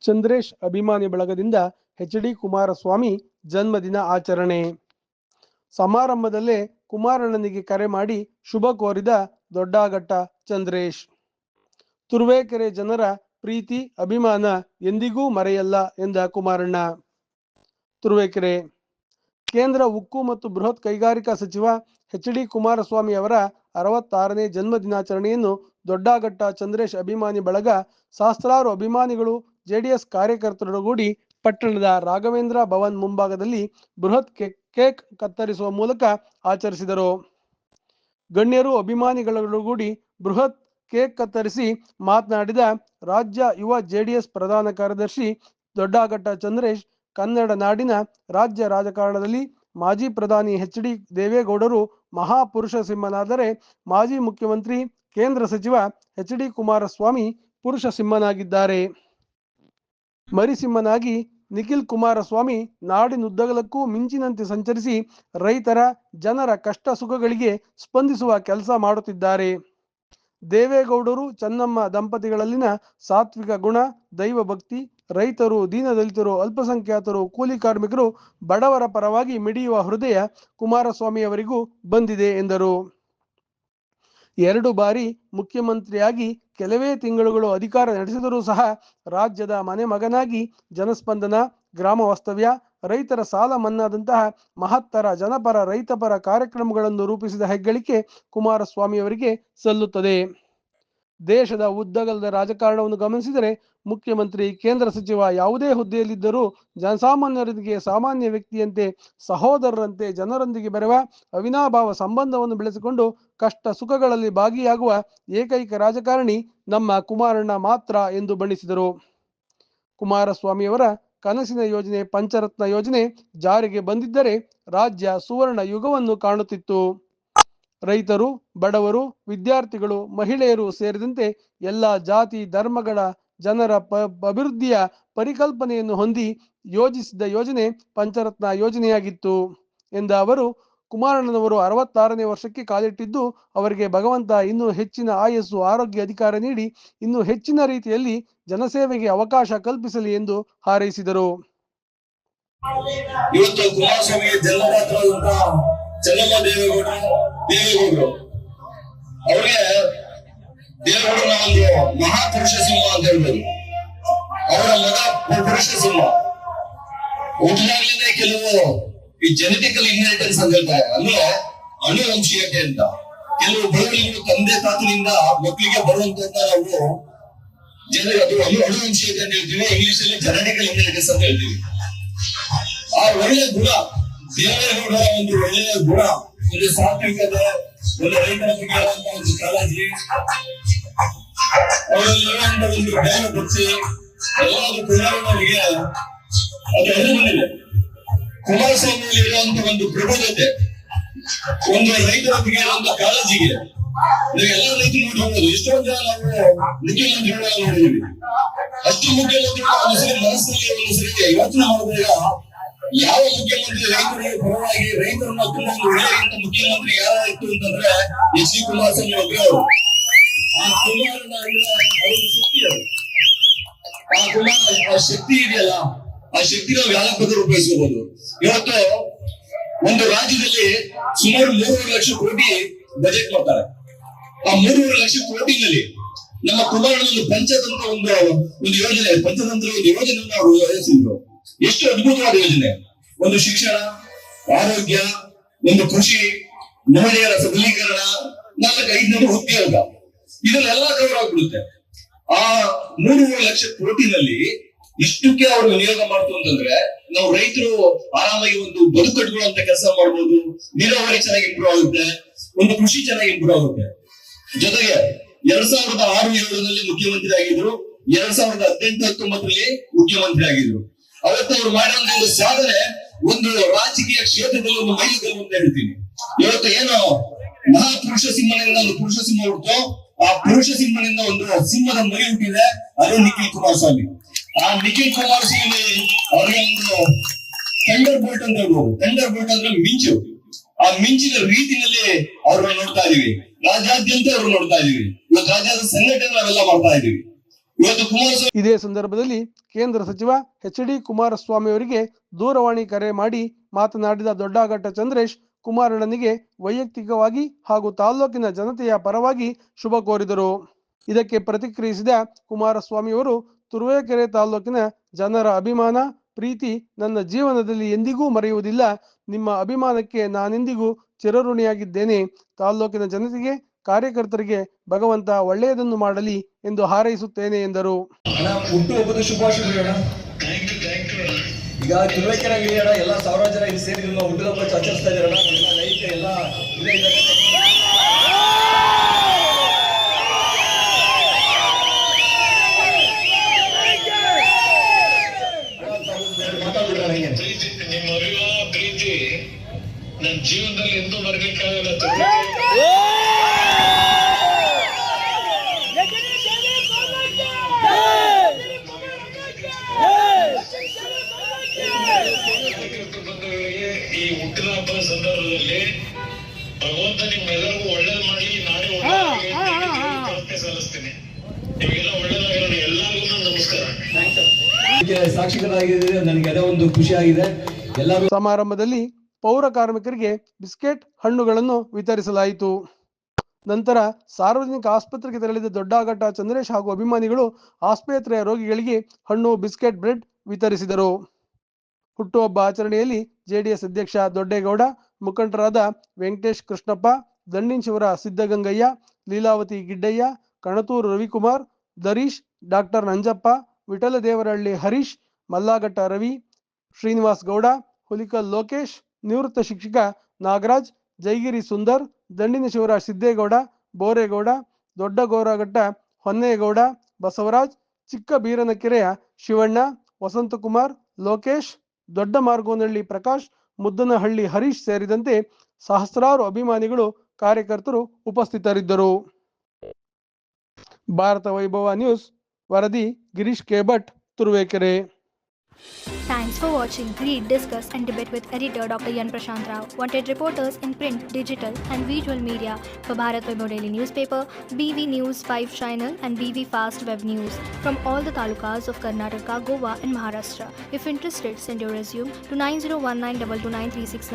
ಚಂದ್ರೇಶ್ ಅಭಿಮಾನಿ ಬಳಗದಿಂದ ಎಚ್.ಡಿ. ಕುಮಾರಸ್ವಾಮಿ ಜನ್ಮದಿನ ಆಚರಣೆ. ಸಮಾರಂಭದಲ್ಲೇ ಕುಮಾರಣ್ಣನಿಗೆ ಕರೆ ಮಾಡಿ ಶುಭ ಕೋರಿದ ದೊಡ್ಡಘಟ್ಟ ಚಂದ್ರೇಶ್. ತುರುವೇಕೆರೆ ಜನರ ಪ್ರೀತಿ ಅಭಿಮಾನ ಎಂದಿಗೂ ಮರೆಯಲ್ಲ ಎಂದ ಕುಮಾರಣ್ಣ. ತುರುವೇಕೆರೆ ಕೇಂದ್ರ ಉಕ್ಕು ಮತ್ತು ಬೃಹತ್ ಕೈಗಾರಿಕಾ ಸಚಿವ ಎಚ್.ಡಿ. ಕುಮಾರಸ್ವಾಮಿ ಅವರ 66ನೇ ಜನ್ಮ ದಿನಾಚರಣೆಯನ್ನು ದೊಡ್ಡಘಟ್ಟ ಚಂದ್ರೇಶ್ ಅಭಿಮಾನಿ ಬಳಗ ಸಹಸ್ರಾರು ಅಭಿಮಾನಿಗಳು ಜೆಡಿಎಸ್ ಕಾರ್ಯಕರ್ತರೊಡಗೂಡಿ ಪಟ್ಟಣದ ರಾಘವೇಂದ್ರ ಭವನ್ ಮುಂಭಾಗದಲ್ಲಿ ಬೃಹತ್ ಕೇಕ್ ಕತ್ತರಿಸುವ ಮೂಲಕ ಆಚರಿಸಿದರು. ಗಣ್ಯರು ಅಭಿಮಾನಿಗಳೊಡಗೂಡಿ ಬೃಹತ್ ಕೇಕ್ ಕತ್ತರಿಸಿ ಮಾತನಾಡಿದ ರಾಜ್ಯ ಯುವ ಜೆಡಿಎಸ್ ಪ್ರಧಾನ ಕಾರ್ಯದರ್ಶಿ ದೊಡ್ಡಘಟ್ಟ ಚಂದ್ರೇಶ್, ಕನ್ನಡ ನಾಡಿನ ರಾಜ್ಯ ರಾಜಕಾರಣದಲ್ಲಿ ಮಾಜಿ ಪ್ರಧಾನಿ ಎಚ್.ಡಿ. ದೇವೇಗೌಡರು ಮಹಾಪುರುಷ ಸಿಂಹನಾದರೆ, ಮಾಜಿ ಮುಖ್ಯಮಂತ್ರಿ ಕೇಂದ್ರ ಸಚಿವ ಎಚ್.ಡಿ. ಕುಮಾರಸ್ವಾಮಿ ಪುರುಷ ಸಿಂಹನಾಗಿದ್ದಾರೆ. ಮರಿಸಿಂಹನಾಗಿ ನಿಖಿಲ್ ಕುಮಾರಸ್ವಾಮಿ ನಾಡಿನುದ್ದಗಲಕ್ಕೂ ಮಿಂಚಿನಂತೆ ಸಂಚರಿಸಿ ರೈತರ ಜನರ ಕಷ್ಟ ಸುಖಗಳಿಗೆ ಸ್ಪಂದಿಸುವ ಕೆಲಸ ಮಾಡುತ್ತಿದ್ದಾರೆ. ದೇವೇಗೌಡರು ಚೆನ್ನಮ್ಮ ದಂಪತಿಗಳಲ್ಲಿನ ಸಾತ್ವಿಕ ಗುಣ, ದೈವ ಭಕ್ತಿ, ರೈತರು, ದೀನದಲಿತರು, ಅಲ್ಪಸಂಖ್ಯಾತರು, ಕೂಲಿ ಕಾರ್ಮಿಕರು, ಬಡವರ ಪರವಾಗಿ ಮಿಡಿಯುವ ಹೃದಯ ಕುಮಾರಸ್ವಾಮಿ ಅವರಿಗೂ ಬಂದಿದೆ ಎಂದರು. 2 ಬಾರಿ ಮುಖ್ಯಮಂತ್ರಿಯಾಗಿ ಕೆಲವೇ ತಿಂಗಳುಗಳು ಅಧಿಕಾರ ನಡೆಸಿದರೂ ಸಹ ರಾಜ್ಯದ ಮನೆ ಮಗನಾಗಿ ಜನಸ್ಪಂದನ, ಗ್ರಾಮ ವಾಸ್ತವ್ಯ, ರೈತರ ಸಾಲ ಮನ್ನಾದಂತಹ ಮಹತ್ತರ ಜನಪರ ರೈತಪರ ಕಾರ್ಯಕ್ರಮಗಳನ್ನು ರೂಪಿಸಿದ ಹೆಗ್ಗಳಿಕೆ ಕುಮಾರಸ್ವಾಮಿ ಅವರಿಗೆ ಸಲ್ಲುತ್ತದೆ. ದೇಶದ ಉದ್ದಗಲದ ರಾಜಕಾರಣವನ್ನು ಗಮನಿಸಿದರೆ ಮುಖ್ಯಮಂತ್ರಿ, ಕೇಂದ್ರ ಸಚಿವ ಯಾವುದೇ ಹುದ್ದೆಯಲ್ಲಿದ್ದರೂ ಜನಸಾಮಾನ್ಯರೊಂದಿಗೆ ಸಾಮಾನ್ಯ ವ್ಯಕ್ತಿಯಂತೆ, ಸಹೋದರರಂತೆ ಜನರೊಂದಿಗೆ ಬೆರೆವ ಅವಿನಾಭಾವ ಸಂಬಂಧವನ್ನು ಬೆಳೆಸಿಕೊಂಡು ಕಷ್ಟ ಸುಖಗಳಲ್ಲಿ ಭಾಗಿಯಾಗುವ ಏಕೈಕ ರಾಜಕಾರಣಿ ನಮ್ಮ ಕುಮಾರಣ್ಣ ಮಾತ್ರ ಎಂದು ಬಣ್ಣಿಸಿದರು. ಕುಮಾರಸ್ವಾಮಿಯವರ ಕನಸಿನ ಯೋಜನೆ ಪಂಚರತ್ನ ಯೋಜನೆ ಜಾರಿಗೆ ಬಂದಿದ್ದರೆ ರಾಜ್ಯ ಸುವರ್ಣ ಯುಗವನ್ನು ಕಾಣುತ್ತಿತ್ತು. ರೈತರು, ಬಡವರು, ವಿದ್ಯಾರ್ಥಿಗಳು, ಮಹಿಳೆಯರು ಸೇರಿದಂತೆ ಎಲ್ಲ ಜಾತಿ ಧರ್ಮಗಳ ಜನರ ಅಭಿವೃದ್ಧಿಯ ಪರಿಕಲ್ಪನೆಯನ್ನು ಹೊಂದಿ ಯೋಜಿಸಿದ್ದ ಯೋಜನೆ ಪಂಚರತ್ನ ಯೋಜನೆಯಾಗಿತ್ತು ಎಂದ ಅವರು, ಕುಮಾರಣ್ಣನವರು 66ನೇ ವರ್ಷಕ್ಕೆ ಕಾಲಿಟ್ಟಿದ್ದು ಅವರಿಗೆ ಭಗವಂತ ಇನ್ನೂ ಹೆಚ್ಚಿನ ಆಯಸ್ಸು, ಆರೋಗ್ಯ, ಅಧಿಕಾರ ನೀಡಿ ಇನ್ನೂ ಹೆಚ್ಚಿನ ರೀತಿಯಲ್ಲಿ ಜನಸೇವೆಗೆ ಅವಕಾಶ ಕಲ್ಪಿಸಲಿ ಎಂದು ಹಾರೈಸಿದರು. ಇವತ್ತು ಕುಮಾರಸ್ವಾಮಿಗೆ ಜನ್ಮದಾತರಾದಂತಹ ಚೆನ್ನಮ್ಮ ದೇವೇಗೌಡರು ಅವ್ರಿಗೆ ದೇವೇಗೌಡನ ಒಂದು ಮಹಾಪುರುಷ ಸಿಂಹ ಅಂತ ಹೇಳ್ಬೋದು. ಅವರ ಮಗ ಪುರುಷ ಸಿಂಹ. ಹುಟ್ಟಿದಾಗ್ಲೇನೆ ಕೆಲವು ಈ ಜೆನೆಟಿಕಲ್ ಇನ್ಹೆರಿಟೆನ್ಸ್ ಅಂತ ಹೇಳ್ತಾರೆ, ಅಂದ್ರೆ ಅನುವಂಶೀಯತೆ ಅಂತ. ಕೆಲವು ಬೆಳವಣಿಗೆಗಳು ತಂದೆ ತಾತನಿಂದ ಮಕ್ಕಳಿಗೆ ಬರುವಂತದ್ದ ನಾವು ಅದು ಅನುವಂಶೀಯತೆ ಅಂತ ಹೇಳ್ತೀವಿ, ಇಂಗ್ಲಿಷ್ ಅಲ್ಲಿ ಜೆನೆಟಿಕಲ್ ಇನ್ಹೆರಿಟೆನ್ಸ್ ಅಂತ ಹೇಳ್ತೀವಿ. ಆ ಒಳ್ಳೆ ಗುಣ, ದೇವೇಗೌಡರ ಒಂದು ಒಳ್ಳೆಯ ಗುಣ, ಒಂದು ಸಾತ್ವಿಕತೆ, ಒಂದು ರೈತರ ಬಗ್ಗೆ ಒಂದು ಕಾಳಜಿ, ಅವರಲ್ಲಿರುವಂತ ಒಂದು ಜ್ಞಾನ ಭಕ್ತಿ ಎಲ್ಲಾದ್ರೂ ಕುಮಾರಣ್ಣವರಿಗೆ ಅದು ಎಲ್ಲಿ ಬಂದಿದೆ. ಕುಮಾರಸ್ವಾಮಿಯಲ್ಲಿ ಇರುವಂತ ಒಂದು ಪ್ರಬುದ್ಧತೆ, ಒಂದು ರೈತರ ಬಗ್ಗೆ ಇರುವಂತ ಕಾಳಜಿಗೆ ಎಲ್ಲ ರೈತರು ನೋಡಿರ್ಬೋದು. ಎಷ್ಟೊಂದು ಜನ ನಾವು ಮುಖ್ಯಮಂತ್ರಿಗಳ ನೋಡಿದೀವಿ. ಅಷ್ಟು ಮುಖ್ಯಮಂತ್ರಿಗಳ ಒಂದು ಸರಿ ಮನಸ್ಸಲ್ಲಿ ಒಂದು ಸರಿ ಯೋಚನೆ ಮಾಡಿದಾಗ ಯಾವ ಮುಖ್ಯಮಂತ್ರಿ ರೈತರ ಪರವಾಗಿ ರೈತರನ್ನ ತುಂಬಾ ಒಂದು ಒಳ್ಳೆಯ ಮುಖ್ಯಮಂತ್ರಿ ಯಾರಾಯ್ತು ಅಂತಂದ್ರೆ ಎಚ್.ಡಿ. ಕುಮಾರಸ್ವಾಮಿ ಒಬ್ಬರೇ ಅವರು. ಆ ಕುಮಾರನ ಶಕ್ತಿ ಅವರು, ಆ ಶಕ್ತಿ ಇದೆಯಲ್ಲ, ಆ ಶಕ್ತಿ ನಾವು ಯಾವ ಬೇಕಾದ್ರೂ ಉಪಯೋಗಿಸಬಹುದು. ಇವತ್ತು ಒಂದು ರಾಜ್ಯದಲ್ಲಿ ಸುಮಾರು 3.5 ಲಕ್ಷ ಕೋಟಿ ಬಜೆಟ್ ಮಾಡ್ತಾರೆ. ಆ 3.5 ಲಕ್ಷ ಕೋಟಿನಲ್ಲಿ ನಮ್ಮ ಕುಮಾರಣ್ಣ ಒಂದು ಪಂಚತಂತ್ರ ಒಂದು ಯೋಜನೆ, ಪಂಚತಂತ್ರ ಒಂದು ಯೋಜನೆಯನ್ನು ಅವರು ವಹಿಸಿದ್ರು. ಎಷ್ಟು ಅದ್ಭುತವಾದ ಯೋಜನೆ! ಒಂದು ಶಿಕ್ಷಣ, ಆರೋಗ್ಯ, ಒಂದು ಕೃಷಿ, ಮಹಿಳೆಯರ ಸಬಲೀಕರಣ, 400-500 ಉದ್ಯೋಗ, ಇದನ್ನೆಲ್ಲ ಕವರ್ ಆಗ್ಬಿಡುತ್ತೆ. ಆ 3.5 ಲಕ್ಷ ಕೋಟಿನಲ್ಲಿ ಇಷ್ಟಕ್ಕೆ ಅವರು ವಿನಿಯೋಗ ಮಾಡ್ತು ಅಂತಂದ್ರೆ ನಾವು ರೈತರು ಆರಾಮಾಗಿ ಒಂದು ಬದುಕು ಕಟ್ಕೊಳ್ಳುವಂತ ಕೆಲಸ ಮಾಡ್ಬೋದು. ನೀರಾವರಿ ಚೆನ್ನಾಗಿ ಇಂಪ್ರೂವ್ ಆಗುತ್ತೆ, ಒಂದು ಕೃಷಿ ಚೆನ್ನಾಗಿ ಇಂಪ್ರೂವ್ ಆಗುತ್ತೆ. ಜೊತೆಗೆ 2006-7ರಲ್ಲಿ ಮುಖ್ಯಮಂತ್ರಿ ಆಗಿದ್ರು, 2018-19ರಲ್ಲಿ ಮುಖ್ಯಮಂತ್ರಿ ಆಗಿದ್ರು. ಅವತ್ತು ಅವ್ರು ಮಾಡಿರುವಂತ ಒಂದು ಸಾಧನೆ ಒಂದು ರಾಜಕೀಯ ಕ್ಷೇತ್ರದಲ್ಲಿ ಒಂದು ಮೈಲಿಗಲ್ಲು ಅಂತ ಹೇಳ್ತೀನಿ. ಇವತ್ತು ಏನು ಮಹಾಪುರುಷ ಸಿಂಹನಿಂದ ಒಂದು ಪುರುಷ ಸಿಂಹ ಹುಟ್ಟು, ಆ ಪುರುಷ ಸಿಂಹನಿಂದ ಒಂದು ಸಿಂಹದ ಮರಿ ಹುಟ್ಟಿದೆ, ಅದು ನಿಖಿಲ್ ಕುಮಾರಸ್ವಾಮಿ. ಆ ನಿಖಿಲ್ ಕುಮಾರಸ್ವಾಮಿ ಅವರಿಗೆ ಒಂದು ಥಂಡರ್ ಬೋಲ್ಟ್ ಅಂತ ಹೇಳ್ಬೋದು. ಥಂಡರ್ ಬೋಲ್ಟ್ ಅಂದ್ರೆ ಮಿಂಚು. ಆ ಮಿಂಚಿನ ರೀತಿನಲ್ಲಿ ಅವ್ರನ್ನ ನೋಡ್ತಾ ಇದೀವಿ. ರಾಜ್ಯಾದ್ಯಂತ ಅವ್ರು ನೋಡ್ತಾ ಇದೀವಿ. ಇವತ್ತು ರಾಜ್ಯದ ಸಂಘಟನೆ ನಾವೆಲ್ಲ ಮಾಡ್ತಾ ಇದೀವಿ. ಇವತ್ತು ಕುಮಾರಸ್ವಾಮಿ ಇದೇ ಸಂದರ್ಭದಲ್ಲಿ ಕೇಂದ್ರ ಸಚಿವ ಎಚ್.ಡಿ. ಕುಮಾರಸ್ವಾಮಿ ಅವರಿಗೆ ದೂರವಾಣಿ ಕರೆ ಮಾಡಿ ಮಾತನಾಡಿದ ದೊಡ್ಡಘಟ್ಟ ಚಂದ್ರೇಶ್, ಕುಮಾರಣ್ಣನಿಗೆ ವೈಯಕ್ತಿಕವಾಗಿ ಹಾಗೂ ತಾಲೂಕಿನ ಜನತೆಯ ಪರವಾಗಿ ಶುಭ ಕೋರಿದರು. ಇದಕ್ಕೆ ಪ್ರತಿಕ್ರಿಯಿಸಿದ ಕುಮಾರಸ್ವಾಮಿ ಅವರು, ತುರುವೇಕೆರೆ ತಾಲೂಕಿನ ಜನರ ಅಭಿಮಾನ, ಪ್ರೀತಿ ನನ್ನ ಜೀವನದಲ್ಲಿ ಎಂದಿಗೂ ಮರೆಯುವುದಿಲ್ಲ. ನಿಮ್ಮ ಅಭಿಮಾನಕ್ಕೆ ನಾನೆಂದಿಗೂ ಚಿರಋಣಿಯಾಗಿದ್ದೇನೆ. ತಾಲೂಕಿನ ಜನತೆಗೆ, ಕಾರ್ಯಕರ್ತರಿಗೆ ಭಗವಂತ ಒಳ್ಳೆಯದನ್ನು ಮಾಡಲಿ ಎಂದು ಹಾರೈಸುತ್ತೇನೆ ಎಂದರು. ಹುಟ್ಟುಹಬ್ಬದ ಶುಭಾಶಯಗಳು. ಈಗ ತುರುವೇಕೆರೆಯಲ್ಲಿ ಎಲ್ಲ ಸಾವಿರಾರು ಜನ ಇಲ್ಲಿ ಸೇರಿ ನಿಮ್ಮ ಹುಟ್ಟುಹಬ್ಬ ಆಚರಿಸ್ತಾ ಇದ್ದಾರಣ. ಎಲ್ಲ ಲೈಟ್ ಎಲ್ಲ ಇಲ್ಲೇ ಇದ್ದಾರೆ. ನಿಮ್ಮ ಅಭಿಮಾನ ಪ್ರೀತಿ ನನ್ನ ಜೀವನದಲ್ಲಿ ಎಂದೂ ಮರೆಯಲಿಕ್ಕಾಗಲ್ಲ. ಈ ಹುಟ್ಟಿದ ಹಬ್ಬದ ಸಂದರ್ಭದಲ್ಲಿ ಭಗವಂತ ನಿಮ್ಮೆಲ್ಲರಿಗೂ ಒಳ್ಳೇದು ಮಾಡಲಿ. ನಾಳೆ ಒಳ್ಳೆ ಸಲ್ಲಿಸ್ತೀನಿ. ನಿಮಗೆಲ್ಲ ಒಳ್ಳೇದಾಗಿರೋಣ. ಎಲ್ಲರಿಗೂ ನಮಸ್ಕಾರ. ಸಾಕ್ಷಿಗಳಾಗಿದ್ರೆ ನನಗೆ ಅದೇ ಒಂದು ಖುಷಿ ಆಗಿದೆ. ಎಲ್ಲರೂ ಸಮಾರಂಭದಲ್ಲಿ ಪೌರ ಕಾರ್ಮಿಕರಿಗೆ ಬಿಸ್ಕೆಟ್, ಹಣ್ಣುಗಳನ್ನು ವಿತರಿಸಲಾಯಿತು. ನಂತರ ಸಾರ್ವಜನಿಕ ಆಸ್ಪತ್ರೆಗೆ ತೆರಳಿದ ದೊಡ್ಡಘಟ್ಟ ಚಂದ್ರೇಶ್ ಹಾಗೂ ಅಭಿಮಾನಿಗಳು ಆಸ್ಪತ್ರೆಯ ರೋಗಿಗಳಿಗೆ ಹಣ್ಣು, ಬಿಸ್ಕೆಟ್, ಬ್ರೆಡ್ ವಿತರಿಸಿದರು. ಹುಟ್ಟುಹಬ್ಬ ಆಚರಣೆಯಲ್ಲಿ ಜೆಡಿಎಸ್ ಅಧ್ಯಕ್ಷ ದೊಡ್ಡೇಗೌಡ, ಮುಖಂಡರಾದ ವೆಂಕಟೇಶ್ ಕೃಷ್ಣಪ್ಪ, ದಂಡಿನಶಿವರ ಸಿದ್ದಗಂಗಯ್ಯ, ಲೀಲಾವತಿ ಗಿಡ್ಡಯ್ಯ, ಕಣತೂರು ರವಿಕುಮಾರ್, ದರೀಶ್, ಡಾಕ್ಟರ್ ನಂಜಪ್ಪ, ವಿಠಲದೇವರಹಳ್ಳಿ ಹರೀಶ್, ಮಲ್ಲಾಘಟ್ಟ ರವಿ, ಶ್ರೀನಿವಾಸ್ ಗೌಡ, ಹುಲಿಕಲ್ ಲೋಕೇಶ್, ನಿವೃತ್ತ ಶಿಕ್ಷಕ ನಾಗರಾಜ್, ಜೈಗಿರಿ ಸುಂದರ್, ದಂಡಿನಶಿವರ ಸಿದ್ದೇಗೌಡ, ಬೋರೇಗೌಡ, ದೊಡ್ಡಗೋರಘಟ್ಟ ಹೊನ್ನೇಗೌಡ, ಬಸವರಾಜ್, ಚಿಕ್ಕ ಬೀರನಕೆರೆಯ ಶಿವಣ್ಣ, ವಸಂತಕುಮಾರ್, ಲೋಕೇಶ್, ದೊಡ್ಡ ಮಾರ್ಗೋನಹಳ್ಳಿ ಪ್ರಕಾಶ್, ಮುದ್ದನಹಳ್ಳಿ ಹರೀಶ್ ಸೇರಿದಂತೆ ಸಹಸ್ರಾರು ಅಭಿಮಾನಿಗಳು, ಕಾರ್ಯಕರ್ತರು ಉಪಸ್ಥಿತರಿದ್ದರು. ಭಾರತ ವೈಭವ ನ್ಯೂಸ್ ವರದಿ Girish K Bhat, Turuvekere. Thanks for watching. Read, discuss and debate with editor Dr. Yan Prashant Rao. Wanted reporters in print, digital and visual media for Bharat Vaibhav Daily Newspaper, BV News 5 Channel and BV Fast Web News from all the talukas of Karnataka, Goa and Maharashtra. If interested, send your resume to 9019229369.